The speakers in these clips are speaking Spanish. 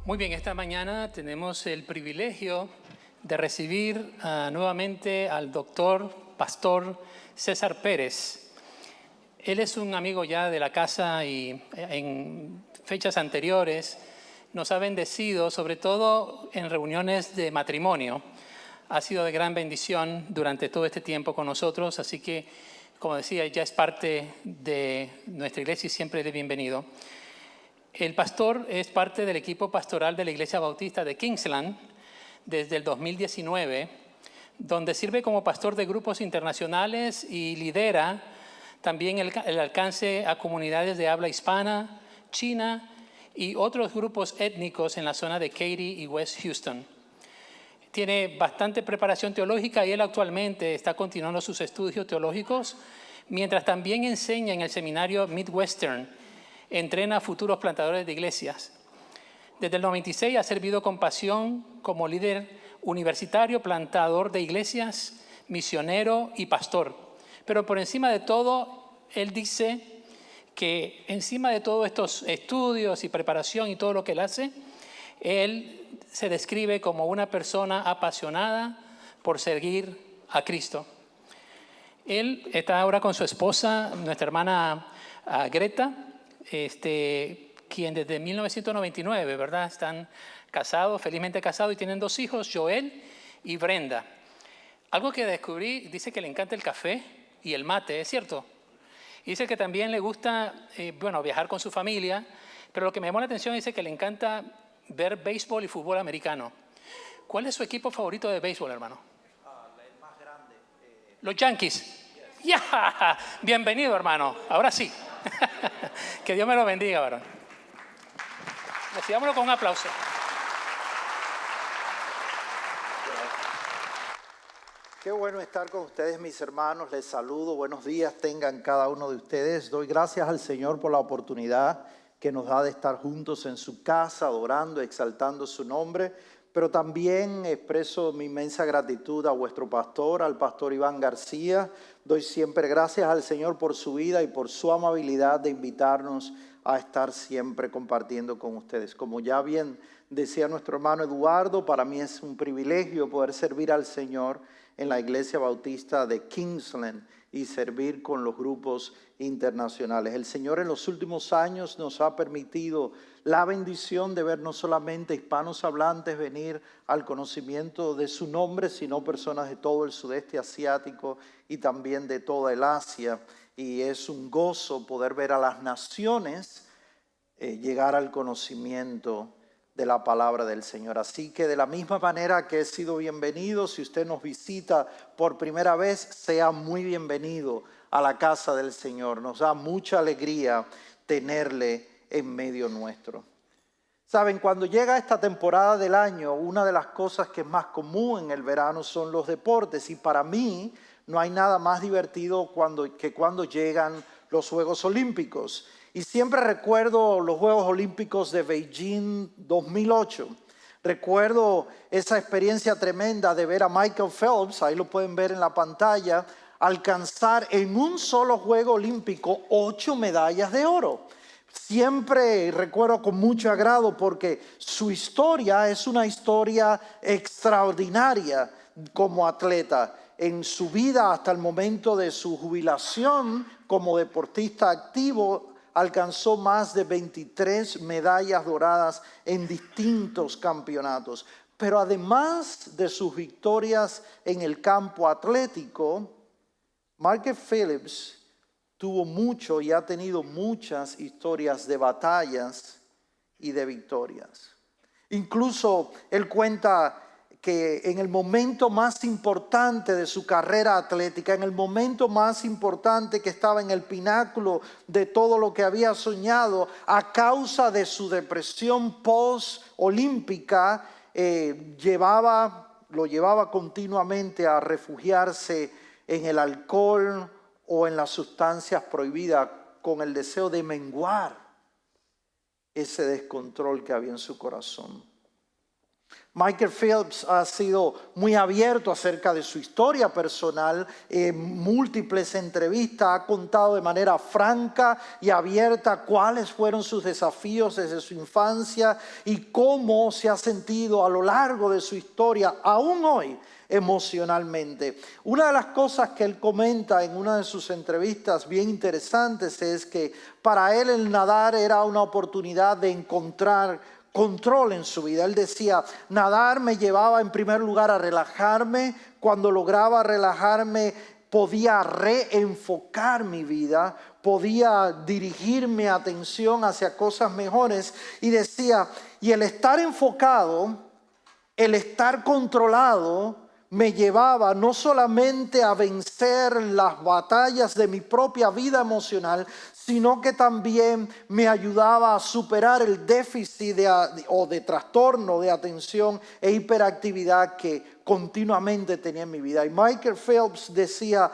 Muy bien, esta mañana tenemos el privilegio de recibir nuevamente al doctor, pastor César Pérez. Él es un amigo ya de la casa y en fechas anteriores nos ha bendecido, sobre todo en reuniones de matrimonio. Ha sido de gran bendición durante todo este tiempo con nosotros, así que, como decía, ya es parte de nuestra iglesia y siempre de bienvenido. El pastor es parte del equipo pastoral de la Iglesia Bautista de Kingsland desde el 2019, donde sirve como pastor de grupos internacionales y lidera también el alcance a comunidades de habla hispana, China y otros grupos étnicos en la zona de Katy y West Houston. Tiene bastante preparación teológica y él actualmente está continuando sus estudios teológicos, mientras también enseña en el seminario Midwestern. Entrena a futuros plantadores de iglesias. Desde el 96 ha servido con pasión como líder universitario, plantador de iglesias, misionero y pastor. Pero por encima de todo, él dice que encima de todos estos estudios y preparación y todo lo que él hace, él se describe como una persona apasionada por seguir a Cristo. Él está ahora con su esposa, nuestra hermana Greta, quien desde 1999, ¿verdad? Están casados, felizmente casados, y tienen 2 hijos, Joel y Brenda. Algo que descubrí, dice que le encanta el café y el mate, ¿es cierto? Y dice que también le gusta, viajar con su familia, pero lo que me llamó la atención dice que le encanta ver béisbol y fútbol americano. ¿Cuál es su equipo favorito de béisbol, hermano? El más grande. Los Yankees. ¡Ya! Bienvenido, hermano. Ahora sí. Que Dios me lo bendiga, varón. Recibámoslo con un aplauso. Qué bueno estar con ustedes, mis hermanos. Les saludo. Buenos días tengan cada uno de ustedes. Doy gracias al Señor por la oportunidad que nos da de estar juntos en su casa, adorando, exaltando su nombre. Pero también expreso mi inmensa gratitud a vuestro pastor, al pastor Iván García. Doy siempre gracias al Señor por su vida y por su amabilidad de invitarnos a estar siempre compartiendo con ustedes. Como ya bien decía nuestro hermano Eduardo, para mí es un privilegio poder servir al Señor en la Iglesia Bautista de Kingsland y servir con los grupos internacionales. El Señor en los últimos años nos ha permitido la bendición de ver no solamente hispanos hablantes venir al conocimiento de su nombre, sino personas de todo el sudeste asiático y también de toda el Asia. Y es un gozo poder ver a las naciones llegar al conocimiento de la palabra del Señor. Así que de la misma manera que he sido bienvenido, si usted nos visita por primera vez, sea muy bienvenido a la casa del Señor. Nos da mucha alegría tenerle en medio nuestro. Saben, cuando llega esta temporada del año, una de las cosas que es más común en el verano son los deportes. Y para mí no hay nada más divertido que cuando llegan los Juegos Olímpicos. Y siempre recuerdo los Juegos Olímpicos de Beijing 2008. Recuerdo esa experiencia tremenda de ver a Michael Phelps, ahí lo pueden ver en la pantalla, alcanzar en un solo Juego Olímpico 8 medallas de oro. Siempre recuerdo con mucho agrado porque su historia es una historia extraordinaria como atleta. En su vida hasta el momento de su jubilación como deportista activo, alcanzó más de 23 medallas doradas en distintos campeonatos. Pero además de sus victorias en el campo atlético, Michael Phelps tuvo mucho y ha tenido muchas historias de batallas y de victorias. Incluso él cuenta que en el momento más importante de su carrera atlética, en el momento más importante que estaba en el pináculo de todo lo que había soñado, a causa de su depresión post-olímpica, lo llevaba continuamente a refugiarse en el alcohol o en las sustancias prohibidas con el deseo de menguar ese descontrol que había en su corazón. Michael Phelps ha sido muy abierto acerca de su historia personal. En múltiples entrevistas ha contado de manera franca y abierta cuáles fueron sus desafíos desde su infancia y cómo se ha sentido a lo largo de su historia, aún hoy, emocionalmente. Una de las cosas que él comenta en una de sus entrevistas bien interesantes es que para él el nadar era una oportunidad de encontrar control en su vida. Él decía, nadar me llevaba en primer lugar a relajarme. Cuando lograba relajarme, podía reenfocar mi vida, podía dirigir mi atención hacia cosas mejores. Y decía, y el estar enfocado, el estar controlado, me llevaba no solamente a vencer las batallas de mi propia vida emocional, sino que también me ayudaba a superar el déficit de trastorno de atención e hiperactividad que continuamente tenía en mi vida. Y Michael Phelps decía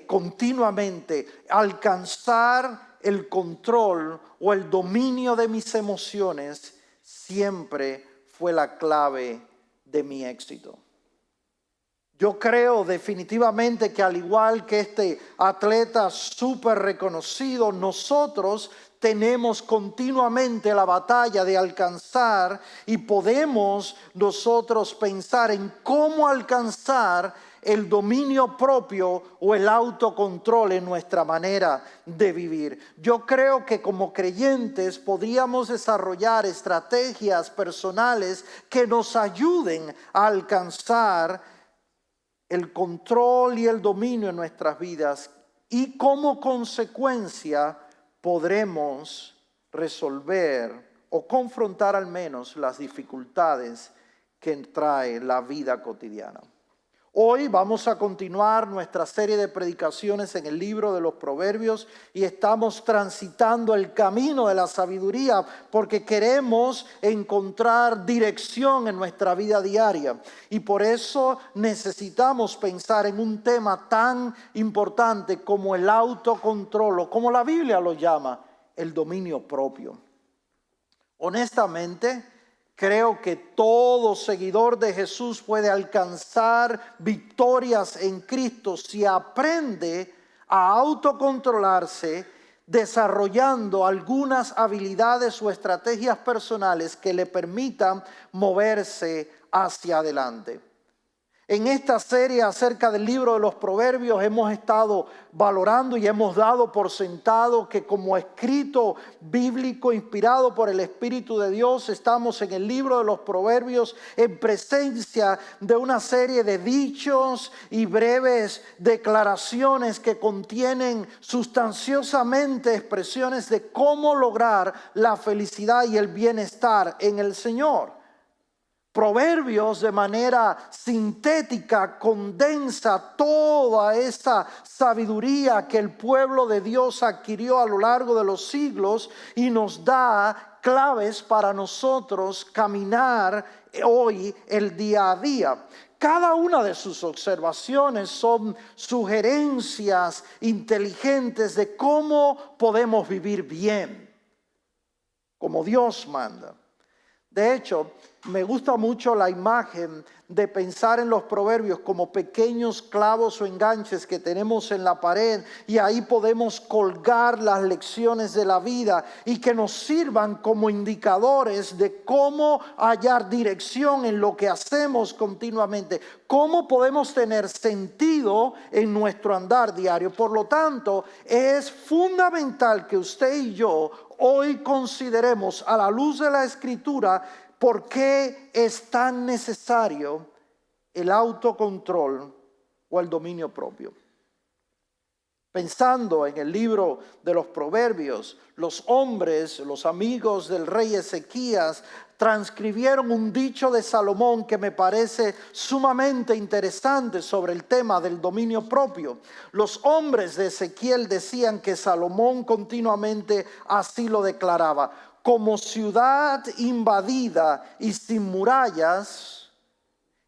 continuamente, alcanzar el control o el dominio de mis emociones siempre fue la clave de mi éxito. Yo creo definitivamente que al igual que este atleta súper reconocido, nosotros tenemos continuamente la batalla de alcanzar y podemos nosotros pensar en cómo alcanzar el dominio propio o el autocontrol en nuestra manera de vivir. Yo creo que como creyentes podríamos desarrollar estrategias personales que nos ayuden a alcanzar el control y el dominio en nuestras vidas y como consecuencia podremos resolver o confrontar al menos las dificultades que trae la vida cotidiana. Hoy vamos a continuar nuestra serie de predicaciones en el libro de los Proverbios y estamos transitando el camino de la sabiduría porque queremos encontrar dirección en nuestra vida diaria. Y por eso necesitamos pensar en un tema tan importante como el autocontrol o como la Biblia lo llama, el dominio propio. Honestamente, creo que todo seguidor de Jesús puede alcanzar victorias en Cristo si aprende a autocontrolarse, desarrollando algunas habilidades o estrategias personales que le permitan moverse hacia adelante. En esta serie acerca del libro de los Proverbios hemos estado valorando y hemos dado por sentado que como escrito bíblico inspirado por el Espíritu de Dios estamos en el libro de los Proverbios en presencia de una serie de dichos y breves declaraciones que contienen sustanciosamente expresiones de cómo lograr la felicidad y el bienestar en el Señor. Proverbios de manera sintética condensa toda esa sabiduría que el pueblo de Dios adquirió a lo largo de los siglos y nos da claves para nosotros caminar hoy el día a día. Cada una de sus observaciones son sugerencias inteligentes de cómo podemos vivir bien, como Dios manda. De hecho, me gusta mucho la imagen de pensar en los proverbios como pequeños clavos o enganches que tenemos en la pared y ahí podemos colgar las lecciones de la vida y que nos sirvan como indicadores de cómo hallar dirección en lo que hacemos continuamente, cómo podemos tener sentido en nuestro andar diario. Por lo tanto, es fundamental que usted y yo hoy consideremos a la luz de la Escritura por qué es tan necesario el autocontrol o el dominio propio. Pensando en el libro de los Proverbios, los hombres, los amigos del rey Ezequías, transcribieron un dicho de Salomón que me parece sumamente interesante sobre el tema del dominio propio. Los hombres de Ezequiel decían que Salomón continuamente así lo declaraba: como ciudad invadida y sin murallas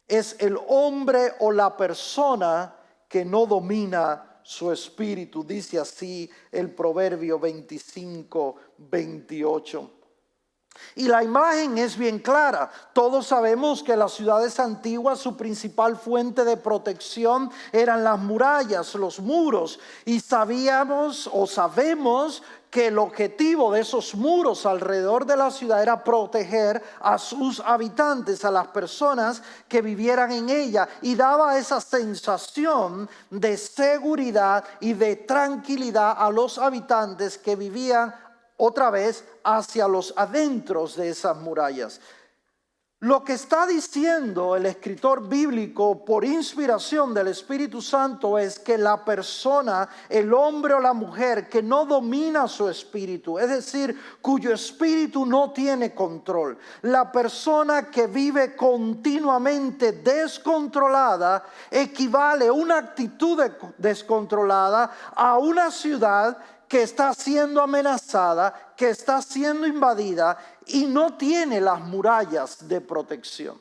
es el hombre o la persona que no domina su espíritu. Dice así el Proverbio 25:28. Y la imagen es bien clara. Todos sabemos que las ciudades antiguas, su principal fuente de protección eran las murallas, los muros. Y sabemos que el objetivo de esos muros alrededor de la ciudad era proteger a sus habitantes, a las personas que vivieran en ella, y daba esa sensación de seguridad y de tranquilidad a los habitantes que vivían otra vez hacia los adentros de esas murallas. Lo que está diciendo el escritor bíblico por inspiración del Espíritu Santo es que la persona, el hombre o la mujer que no domina su espíritu, es decir, cuyo espíritu no tiene control, la persona que vive continuamente descontrolada, equivale a una actitud descontrolada a una ciudad que está siendo amenazada, que está siendo invadida y no tiene las murallas de protección.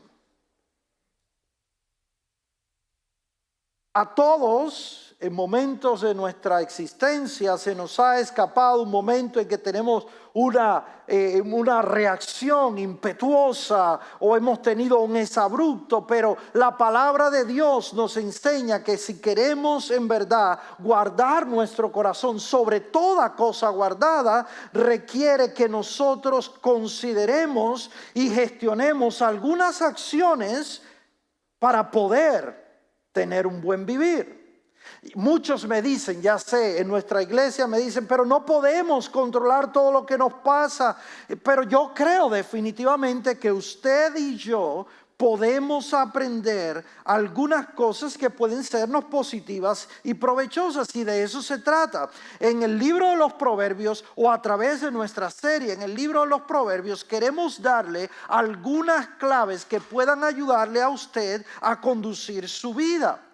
A todos, en momentos de nuestra existencia, se nos ha escapado un momento en que tenemos una reacción impetuosa o hemos tenido un exabrupto, pero la palabra de Dios nos enseña que si queremos en verdad guardar nuestro corazón sobre toda cosa guardada, requiere que nosotros consideremos y gestionemos algunas acciones para poder tener un buen vivir. Muchos me dicen, ya sé, en nuestra iglesia me dicen, pero no podemos controlar todo lo que nos pasa. Pero yo creo definitivamente que usted y yo podemos aprender algunas cosas que pueden sernos positivas y provechosas, y de eso se trata. En el libro de los Proverbios, o a través de nuestra serie en el libro de los Proverbios, queremos darle algunas claves que puedan ayudarle a usted a conducir su vida.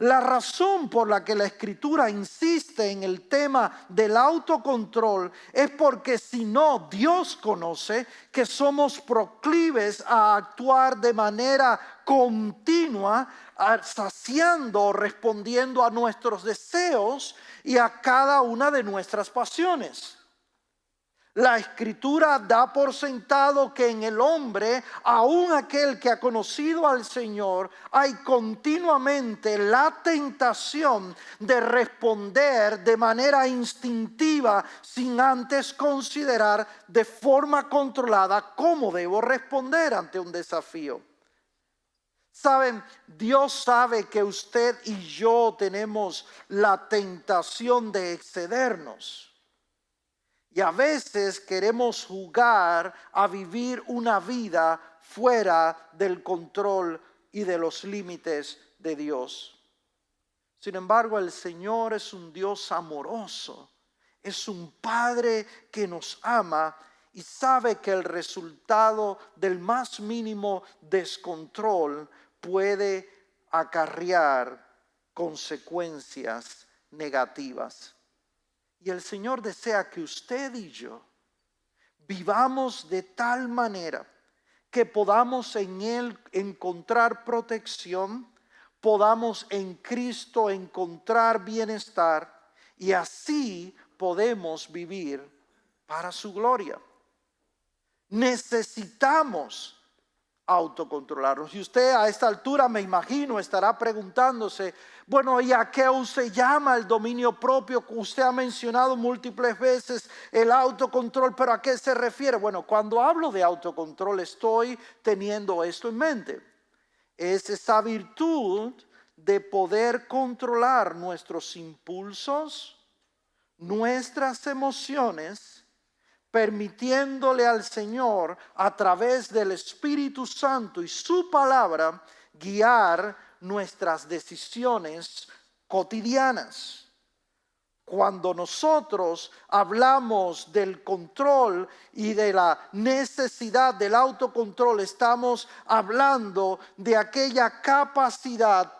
La razón por la que la Escritura insiste en el tema del autocontrol es porque si no, Dios conoce que somos proclives a actuar de manera continua, saciando o respondiendo a nuestros deseos y a cada una de nuestras pasiones. La Escritura da por sentado que en el hombre, aun aquel que ha conocido al Señor, hay continuamente la tentación de responder de manera instintiva sin antes considerar de forma controlada cómo debo responder ante un desafío. Saben, Dios sabe que usted y yo tenemos la tentación de excedernos. Y a veces queremos jugar a vivir una vida fuera del control y de los límites de Dios. Sin embargo, el Señor es un Dios amoroso, es un Padre que nos ama y sabe que el resultado del más mínimo descontrol puede acarrear consecuencias negativas. Y el Señor desea que usted y yo vivamos de tal manera que podamos en Él encontrar protección, podamos en Cristo encontrar bienestar y así podemos vivir para su gloria. Necesitamos autocontrolarnos. Y usted a esta altura, me imagino, estará preguntándose, bueno, ¿y a qué se llama el dominio propio? Usted ha mencionado múltiples veces el autocontrol, pero ¿a qué se refiere? Bueno, cuando hablo de autocontrol estoy teniendo esto en mente. Es esa virtud de poder controlar nuestros impulsos, nuestras emociones, permitiéndole al Señor a través del Espíritu Santo y su palabra guiar nuestras decisiones cotidianas. Cuando nosotros hablamos del control y de la necesidad del autocontrol, estamos hablando de aquella capacidad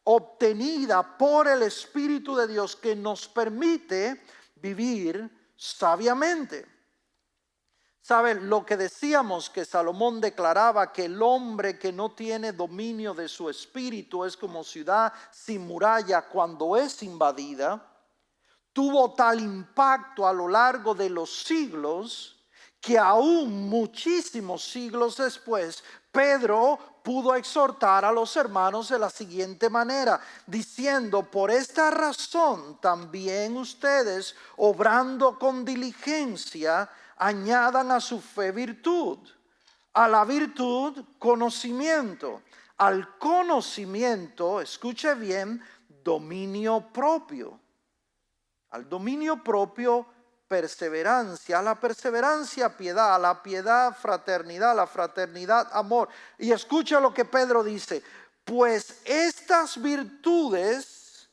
obtenida por el Espíritu de Dios que nos permite vivir sabiamente. ¿Saben? Lo que decíamos que Salomón declaraba que el hombre que no tiene dominio de su espíritu es como ciudad sin muralla cuando es invadida, tuvo tal impacto a lo largo de los siglos que aún muchísimos siglos después, Pedro pudo exhortar a los hermanos de la siguiente manera, diciendo: por esta razón también ustedes, obrando con diligencia, añadan a su fe virtud, a la virtud conocimiento, al conocimiento, escuche bien, dominio propio, al dominio propio perseverancia, a la perseverancia piedad, a la piedad fraternidad, a la fraternidad amor. Y escucha lo que Pedro dice: pues estas virtudes,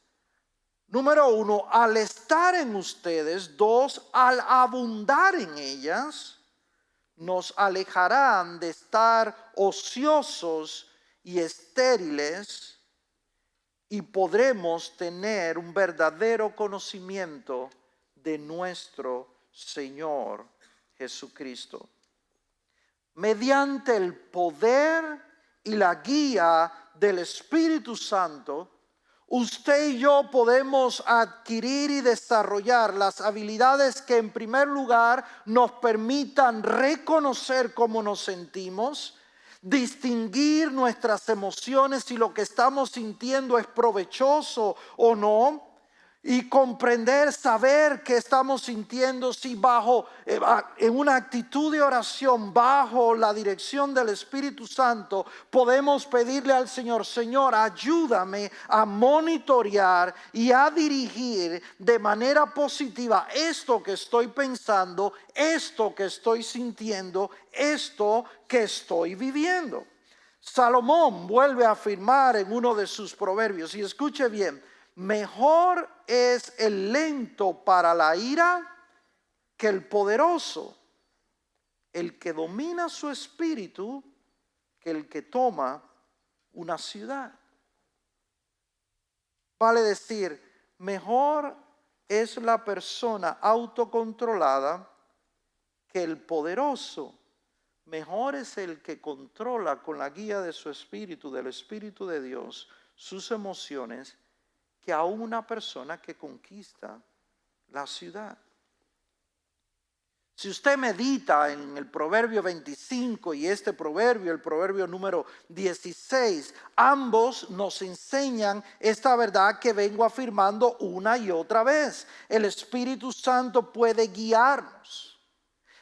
número uno, al estar en ustedes; dos, al abundar en ellas, nos alejarán de estar ociosos y estériles, y podremos tener un verdadero conocimiento de nuestro Señor Jesucristo. Mediante el poder y la guía del Espíritu Santo, usted y yo podemos adquirir y desarrollar las habilidades que en primer lugar nos permitan reconocer cómo nos sentimos, distinguir nuestras emociones, si lo que estamos sintiendo es provechoso o no, y comprender, saber qué estamos sintiendo, si en una actitud de oración bajo la dirección del Espíritu Santo podemos pedirle al Señor: Señor, ayúdame a monitorear y a dirigir de manera positiva esto que estoy pensando, esto que estoy sintiendo, esto que estoy viviendo. Salomón vuelve a afirmar en uno de sus proverbios, y escuche bien: mejor es el lento para la ira que el poderoso, el que domina su espíritu que el que toma una ciudad. Vale decir, mejor es la persona autocontrolada que el poderoso. Mejor es el que controla con la guía de su espíritu, del Espíritu de Dios, sus emociones, que a una persona que conquista la ciudad. Si usted medita en el proverbio 25 y este proverbio, el proverbio número 16, ambos nos enseñan esta verdad que vengo afirmando una y otra vez. El Espíritu Santo puede guiarnos.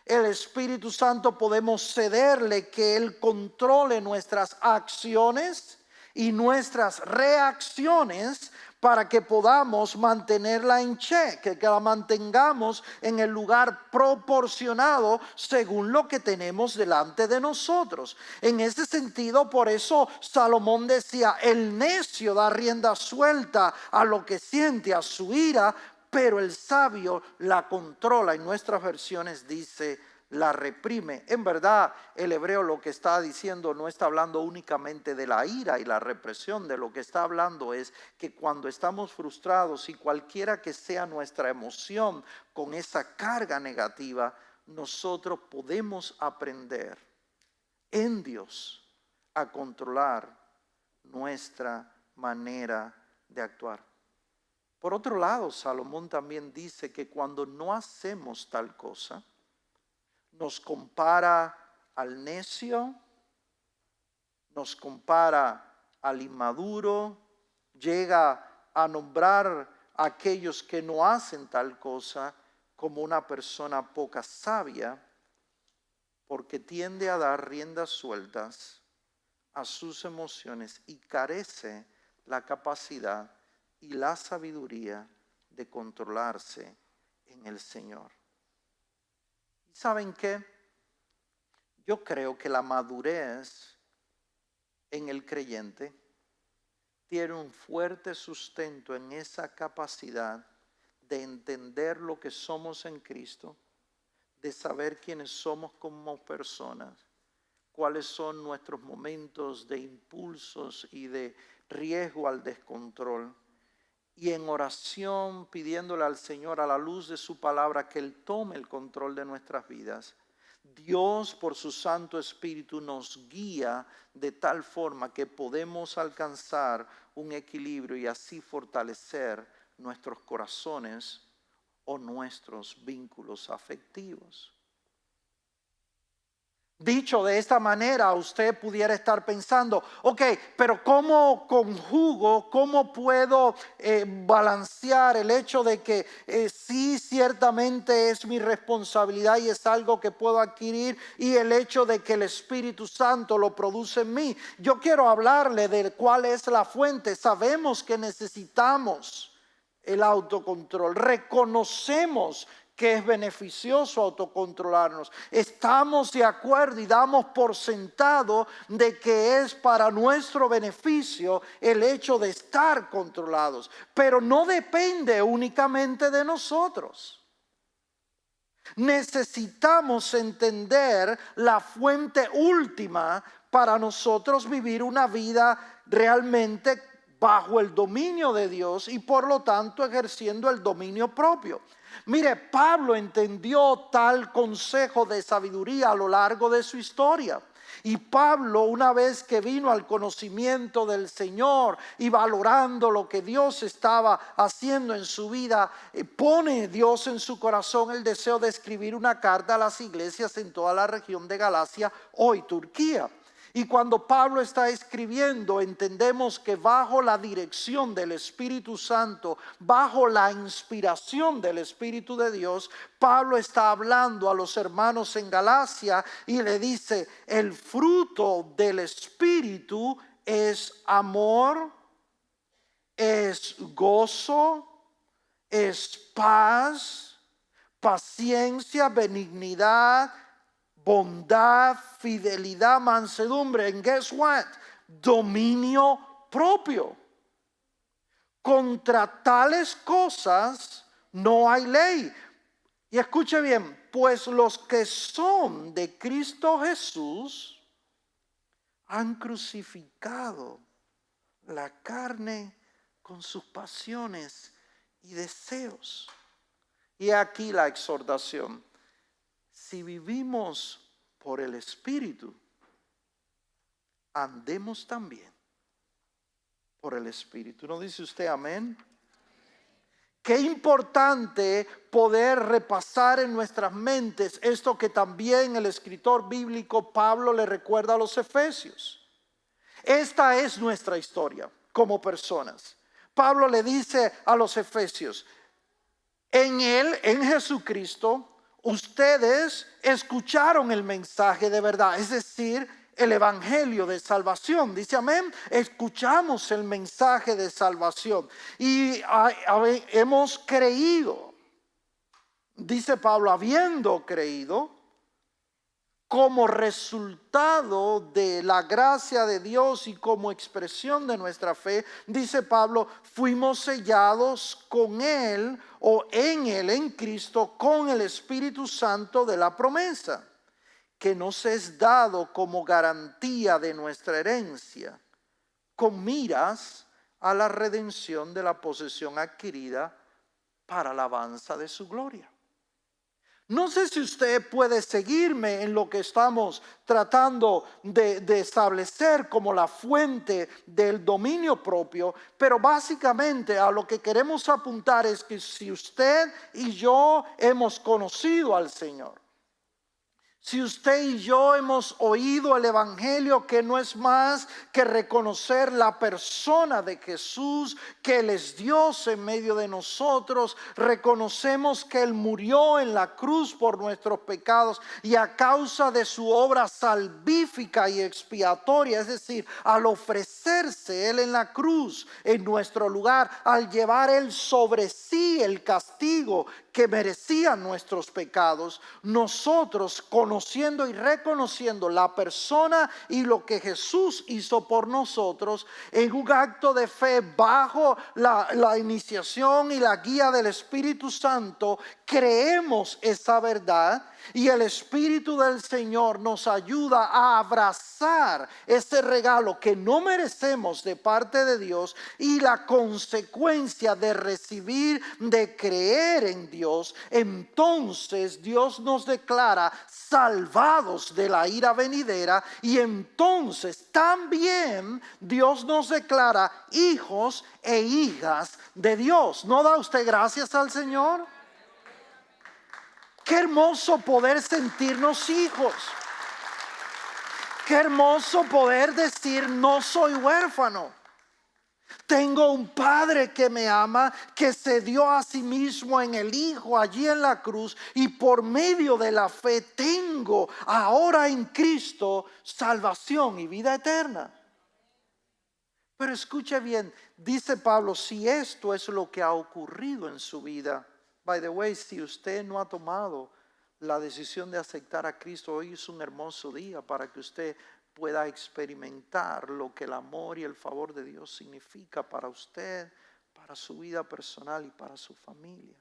El Espíritu Santo podemos cederle que Él controle nuestras acciones y nuestras reacciones para que podamos mantenerla en cheque, que la mantengamos en el lugar proporcionado según lo que tenemos delante de nosotros. En ese sentido, por eso Salomón decía: el necio da rienda suelta a lo que siente, a su ira, pero el sabio la controla. En nuestras versiones dice: la reprime. En verdad, el hebreo lo que está diciendo no está hablando únicamente de la ira y la represión. De lo que está hablando es que cuando estamos frustrados, y cualquiera que sea nuestra emoción con esa carga negativa, nosotros podemos aprender en Dios a controlar nuestra manera de actuar. Por otro lado, Salomón también dice que cuando no hacemos tal cosa, nos compara al necio, nos compara al inmaduro, llega a nombrar a aquellos que no hacen tal cosa como una persona poca sabia, porque tiende a dar riendas sueltas a sus emociones y carece la capacidad y la sabiduría de controlarse en el Señor. ¿Saben qué? Yo creo que la madurez en el creyente tiene un fuerte sustento en esa capacidad de entender lo que somos en Cristo, de saber quiénes somos como personas, cuáles son nuestros momentos de impulsos y de riesgo al descontrol. Y en oración pidiéndole al Señor, a la luz de su palabra, que Él tome el control de nuestras vidas, Dios por su Santo Espíritu nos guía de tal forma que podemos alcanzar un equilibrio y así fortalecer nuestros corazones o nuestros vínculos afectivos. Dicho de esta manera, usted pudiera estar pensando, ok, pero ¿cómo conjugo, cómo puedo balancear el hecho de que sí, ciertamente es mi responsabilidad y es algo que puedo adquirir, y el hecho de que el Espíritu Santo lo produce en mí? Yo quiero hablarle de cuál es la fuente. Sabemos que necesitamos el autocontrol, reconocemos que es beneficioso autocontrolarnos. Estamos de acuerdo y damos por sentado de que es para nuestro beneficio el hecho de estar controlados, pero no depende únicamente de nosotros. Necesitamos entender la fuente última para nosotros vivir una vida realmente bajo el dominio de Dios y por lo tanto ejerciendo el dominio propio. Mire, Pablo entendió tal consejo de sabiduría a lo largo de su historia. Y Pablo, una vez que vino al conocimiento del Señor y valorando lo que Dios estaba haciendo en su vida, pone Dios en su corazón el deseo de escribir una carta a las iglesias en toda la región de Galacia, hoy Turquía. Y cuando Pablo está escribiendo, entendemos que bajo la dirección del Espíritu Santo, bajo la inspiración del Espíritu de Dios, Pablo está hablando a los hermanos en Galacia y le dice: el fruto del Espíritu es amor, es gozo, es paz, paciencia, benignidad, bondad, fidelidad, mansedumbre. And guess what? Dominio propio. Contra tales cosas no hay ley. Y escuche bien, pues los que son de Cristo Jesús han crucificado la carne con sus pasiones y deseos. Y aquí la exhortación: si vivimos por el Espíritu, andemos también por el Espíritu. ¿No dice usted amén? Qué importante poder repasar en nuestras mentes esto que también el escritor bíblico Pablo le recuerda a los efesios. Esta es nuestra historia como personas. Pablo le dice a los efesios: en Él, en Jesucristo, ustedes escucharon el mensaje de verdad, es decir, el evangelio de salvación. Dice amén. Escuchamos el mensaje de salvación y hemos creído. Dice Pablo, habiendo creído, como resultado de la gracia de Dios y como expresión de nuestra fe, dice Pablo, fuimos sellados con Él o en Él, en Cristo, con el Espíritu Santo de la promesa, que nos es dado como garantía de nuestra herencia, con miras a la redención de la posesión adquirida para la alabanza de su gloria. No sé si usted puede seguirme en lo que estamos tratando de establecer como la fuente del dominio propio, pero básicamente a lo que queremos apuntar es que si usted y yo hemos conocido al Señor, si usted y yo hemos oído el evangelio, que no es más que reconocer la persona de Jesús, que Él es Dios en medio de nosotros, reconocemos que Él murió en la cruz por nuestros pecados y a causa de su obra salvífica y expiatoria, es decir, al ofrecerse Él en la cruz en nuestro lugar, al llevar Él sobre sí el castigo que merecían nuestros pecados, nosotros, conociendo y reconociendo la persona y lo que Jesús hizo por nosotros, en un acto de fe bajo la iniciación y la guía del Espíritu Santo, creemos esa verdad. Y el Espíritu del Señor nos ayuda a abrazar ese regalo que no merecemos de parte de Dios y la consecuencia de recibir, de creer en Dios, Dios, entonces Dios nos declara salvados de la ira venidera, y entonces también Dios nos declara hijos e hijas de Dios. ¿No da usted gracias al Señor? Qué hermoso poder sentirnos hijos. Qué hermoso poder decir: no soy huérfano. Tengo un Padre que me ama, que se dio a sí mismo en el Hijo allí en la cruz, y por medio de la fe tengo ahora en Cristo salvación y vida eterna. Pero escuche bien, dice Pablo, si esto es lo que ha ocurrido en su vida. By the way, si usted no ha tomado la decisión de aceptar a Cristo, hoy es un hermoso día para que usted pueda experimentar lo que el amor y el favor de Dios significa para usted, para su vida personal y para su familia.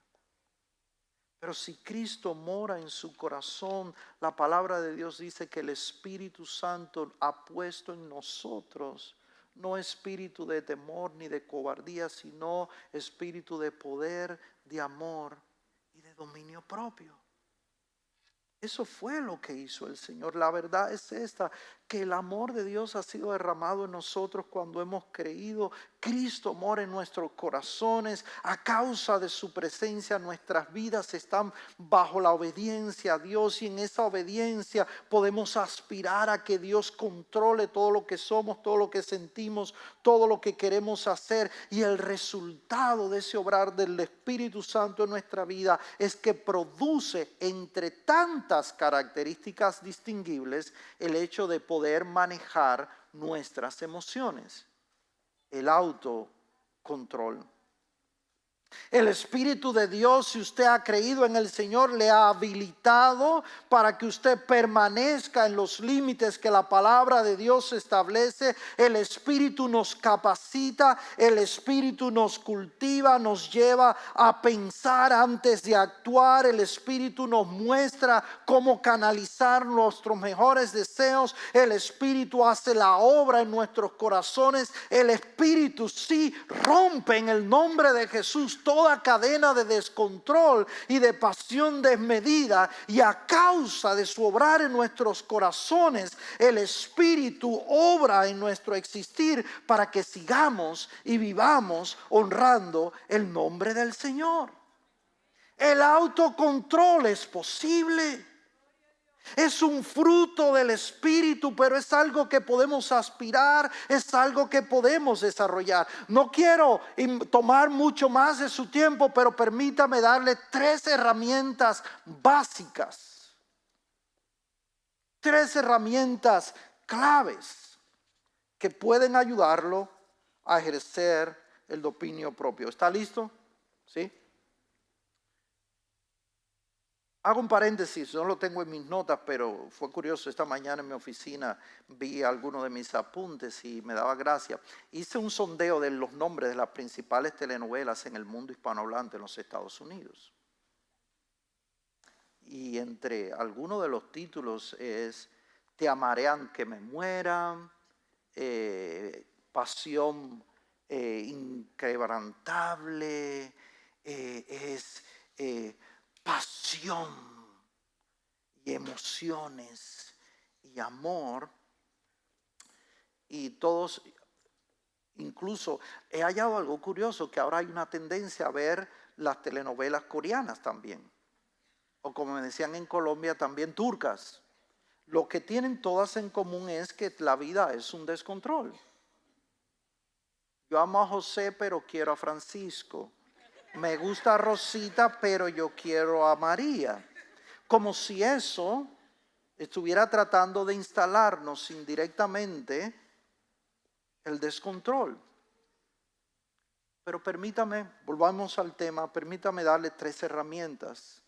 Pero si Cristo mora en su corazón, la palabra de Dios dice que el Espíritu Santo ha puesto en nosotros no espíritu de temor ni de cobardía, sino espíritu de poder, de amor y de dominio propio. Eso fue lo que hizo el Señor. La verdad es esta, que el amor de Dios ha sido derramado en nosotros cuando hemos creído. Cristo mora en nuestros corazones. A causa de su presencia, nuestras vidas están bajo la obediencia a Dios, y en esa obediencia podemos aspirar a que Dios controle todo lo que somos, todo lo que sentimos, todo lo que queremos hacer. Y el resultado de ese obrar del Espíritu Santo en nuestra vida es que produce, entre tantas características distinguibles, el hecho de poder manejar nuestras emociones, el autocontrol. El Espíritu de Dios, si usted ha creído en el Señor, le ha habilitado para que usted permanezca en los límites que la palabra de Dios establece. El Espíritu nos capacita, el Espíritu nos cultiva, nos lleva a pensar antes de actuar. El Espíritu nos muestra cómo canalizar nuestros mejores deseos. El Espíritu hace la obra en nuestros corazones. El Espíritu sí rompe en el nombre de Jesús toda cadena de descontrol y de pasión desmedida, y a causa de su obrar en nuestros corazones, el Espíritu obra en nuestro existir para que sigamos y vivamos honrando el nombre del Señor. El autocontrol es posible. Es un fruto del Espíritu, pero es algo que podemos aspirar, es algo que podemos desarrollar. No quiero tomar mucho más de su tiempo, pero permítame darle 3 herramientas básicas, 3 herramientas claves que pueden ayudarlo a ejercer el dominio propio. ¿Está listo? ¿Sí? Hago un paréntesis, no lo tengo en mis notas, pero fue curioso. Esta mañana en mi oficina vi algunos de mis apuntes y me daba gracia. Hice un sondeo de los nombres de las principales telenovelas en el mundo hispanohablante en los Estados Unidos. Y entre algunos de los títulos es Te amaré aunque me muera, Pasión inquebrantable, pasión y emociones y amor. Y todos, incluso he hallado algo curioso, que ahora hay una tendencia a ver las telenovelas coreanas también, o como me decían en Colombia, también turcas. Lo que tienen todas en común es que la vida es un descontrol. Yo amo a José, pero quiero a Francisco. Me gusta Rosita, pero yo quiero a María. Como si eso estuviera tratando de instalarnos indirectamente el descontrol. Pero permítame, volvamos al tema, permítame darle 3 herramientas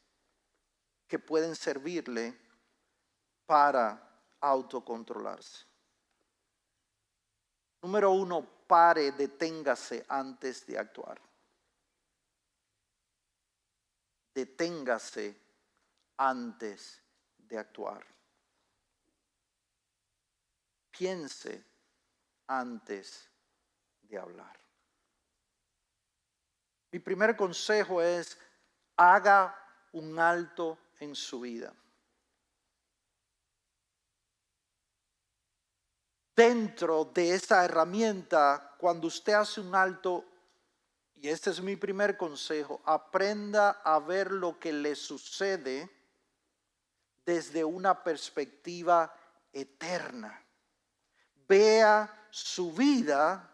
que pueden servirle para autocontrolarse. Número 1, pare, deténgase antes de actuar. Deténgase antes de actuar. Piense antes de hablar. Mi primer consejo es: haga un alto en su vida. Dentro de esa herramienta, cuando usted hace un alto, y este es mi primer consejo, aprenda a ver lo que le sucede desde una perspectiva eterna. Vea su vida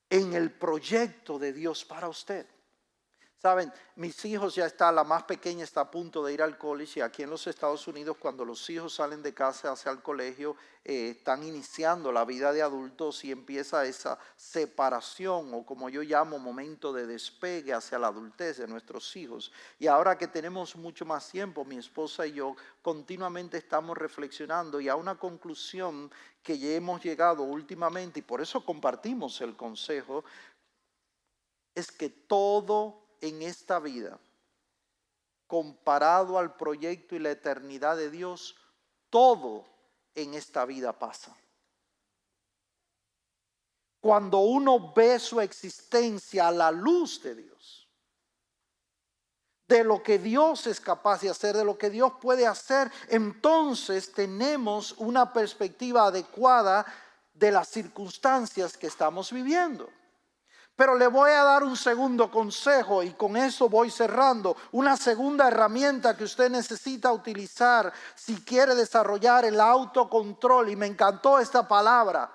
en el proyecto de Dios para usted. Saben, mis hijos ya están, la más pequeña está a punto de ir al colegio, y aquí en los Estados Unidos cuando los hijos salen de casa hacia el colegio, están iniciando la vida de adultos y empieza esa separación o como yo llamo momento de despegue hacia la adultez de nuestros hijos. Y ahora que tenemos mucho más tiempo, mi esposa y yo continuamente estamos reflexionando y a una conclusión que ya hemos llegado últimamente, y por eso compartimos el consejo, es que todo en esta vida, comparado al proyecto y la eternidad de Dios, todo en esta vida pasa. Cuando uno ve su existencia a la luz de Dios, de lo que Dios es capaz de hacer, de lo que Dios puede hacer, entonces tenemos una perspectiva adecuada de las circunstancias que estamos viviendo. Pero le voy a dar un segundo consejo y con eso voy cerrando. Una segunda herramienta que usted necesita utilizar si quiere desarrollar el autocontrol. Y me encantó esta palabra.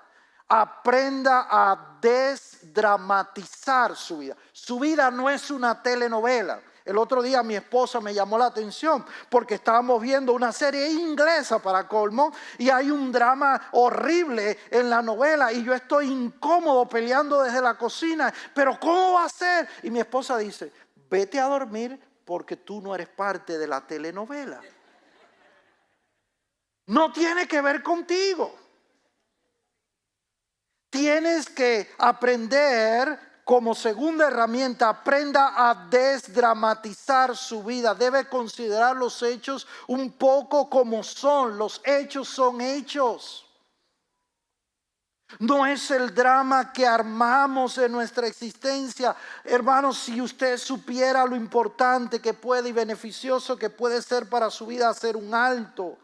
Aprenda a desdramatizar su vida. Su vida no es una telenovela. El otro día mi esposa me llamó la atención porque estábamos viendo una serie inglesa para colmo y hay un drama horrible en la novela y yo estoy incómodo peleando desde la cocina, pero ¿cómo va a ser? Y mi esposa dice, vete a dormir porque tú no eres parte de la telenovela. No tiene que ver contigo. Tienes que aprender. Como segunda herramienta, aprenda a desdramatizar su vida. Debe considerar los hechos un poco como son. Los hechos son hechos. No es el drama que armamos en nuestra existencia. Hermanos, si usted supiera lo importante que puede y beneficioso que puede ser para su vida hacer un alto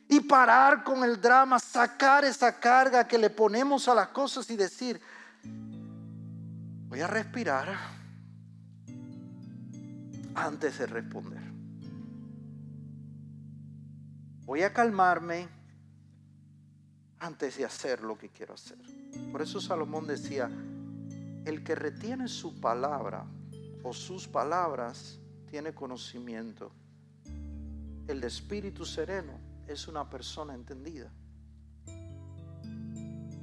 y parar con el drama, sacar esa carga que le ponemos a las cosas y decir, voy a respirar antes de responder. Voy a calmarme antes de hacer lo que quiero hacer. Por eso Salomón decía, el que retiene su palabra o sus palabras tiene conocimiento. El de espíritu sereno es una persona entendida.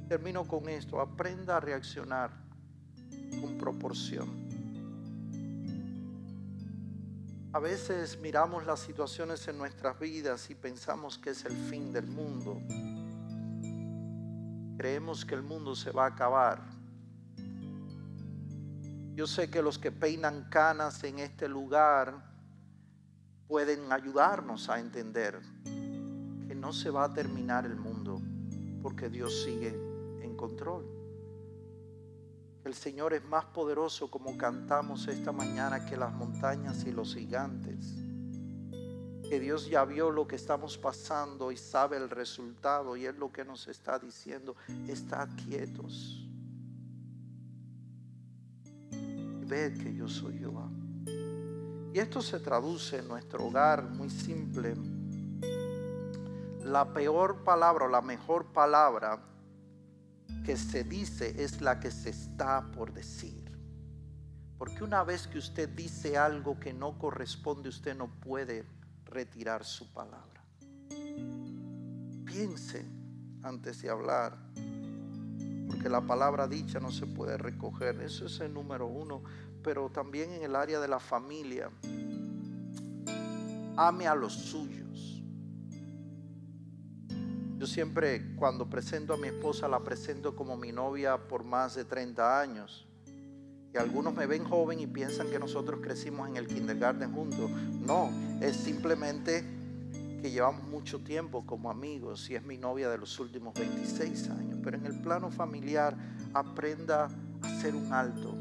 Termino con esto, aprenda a reaccionar con proporción. A veces miramos las situaciones en nuestras vidas y pensamos que es el fin del mundo. Creemos que el mundo se va a acabar. Yo sé que los que peinan canas en este lugar pueden ayudarnos a entender que no se va a terminar el mundo porque Dios sigue en control. El Señor es más poderoso, como cantamos esta mañana, que las montañas y los gigantes. Que Dios ya vio lo que estamos pasando y sabe el resultado y es lo que nos está diciendo. Estad quietos. Ved que yo soy Jehová. Y esto se traduce en nuestro hogar muy simple. La peor palabra o la mejor palabra que se dice es la que se está por decir. Porque una vez que usted dice algo que no corresponde, usted no puede retirar su palabra. Piense antes de hablar, porque la palabra dicha no se puede recoger. Eso es el número uno. Pero también en el área de la familia, ame a los suyos. Yo siempre, cuando presento a mi esposa, la presento como mi novia por más de 30 años. Y algunos me ven joven y piensan que nosotros crecimos en el kindergarten juntos. No, es simplemente que llevamos mucho tiempo como amigos y es mi novia de los últimos 26 años. Pero en el plano familiar, aprenda a hacer un alto.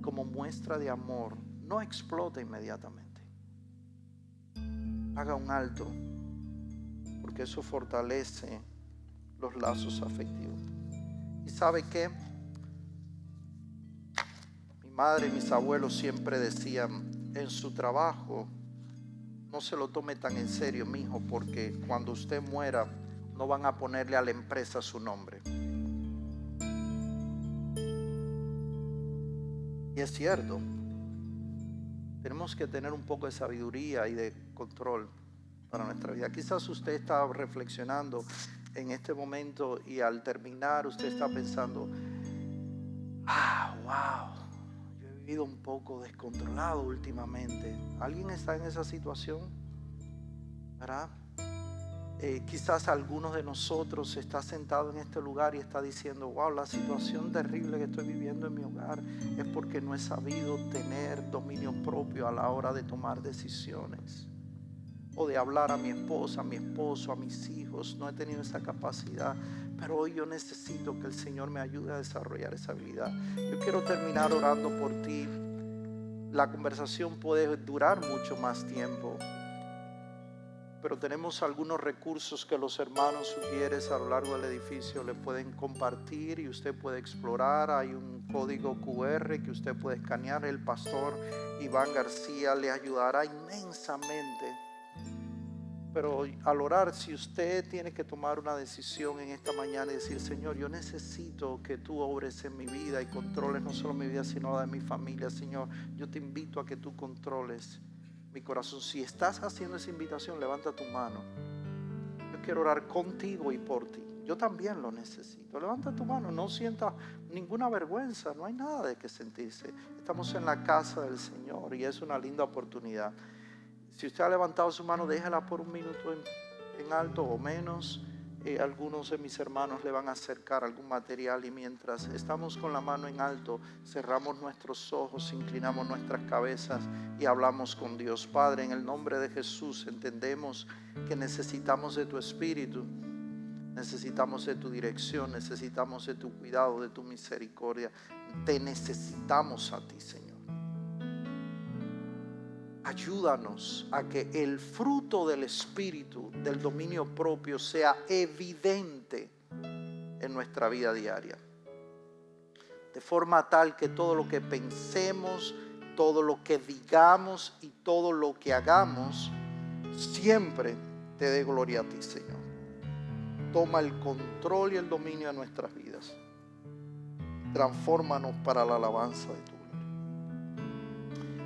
Como muestra de amor, no explote inmediatamente. Haga un alto, porque eso fortalece los lazos afectivos. ¿Y sabe qué? Mi madre y mis abuelos siempre decían, en su trabajo no se lo tome tan en serio, mijo, porque cuando usted muera no van a ponerle a la empresa su nombre. Y es cierto, tenemos que tener un poco de sabiduría y de control para nuestra vida. Quizás usted está reflexionando en este momento y al terminar usted está pensando, wow, yo he vivido un poco descontrolado últimamente. ¿Alguien está en esa situación? ¿Verdad? Quizás algunos de nosotros está sentado en este lugar y está diciendo, wow, la situación terrible que estoy viviendo en mi hogar es porque no he sabido tener dominio propio a la hora de tomar decisiones o de hablar a mi esposa, a mi esposo, a mis hijos. No he tenido esa capacidad, pero hoy yo necesito que el Señor me ayude a desarrollar esa habilidad. Yo quiero terminar orando por ti. La conversación puede durar mucho más tiempo, pero tenemos algunos recursos que los hermanos sugieres a lo largo del edificio le pueden compartir y usted puede explorar. Hay un código QR que usted puede escanear. El pastor Iván García le ayudará inmensamente. Pero al orar, si usted tiene que tomar una decisión en esta mañana y decir, Señor, yo necesito que tú obres en mi vida y controles no solo mi vida, sino la de mi familia. Señor, yo te invito a que tú controles mi corazón. Si estás haciendo esa invitación, levanta tu mano. Yo quiero orar contigo y por ti. Yo también lo necesito. Levanta tu mano, no sientas ninguna vergüenza, no hay nada de que sentirse. Estamos en la casa del Señor y es una linda oportunidad. Si usted ha levantado su mano, déjala por un minuto en alto o menos. Algunos de mis hermanos le van a acercar algún material y mientras estamos con la mano en alto, cerramos nuestros ojos, inclinamos nuestras cabezas y hablamos con Dios. Padre, en el nombre de Jesús entendemos que necesitamos de tu Espíritu, necesitamos de tu dirección, necesitamos de tu cuidado, de tu misericordia. Te necesitamos a ti, Señor. Ayúdanos a que el fruto del Espíritu, del dominio propio, sea evidente en nuestra vida diaria. De forma tal que todo lo que pensemos, todo lo que digamos y todo lo que hagamos, siempre te dé gloria a ti, Señor. Toma el control y el dominio de nuestras vidas. Transfórmanos para la alabanza de tu gloria.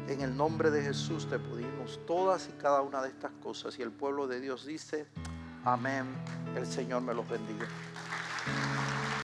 En el nombre de Jesús te pedimos todas y cada una de estas cosas. Y el pueblo de Dios dice, amén. El Señor me los bendiga.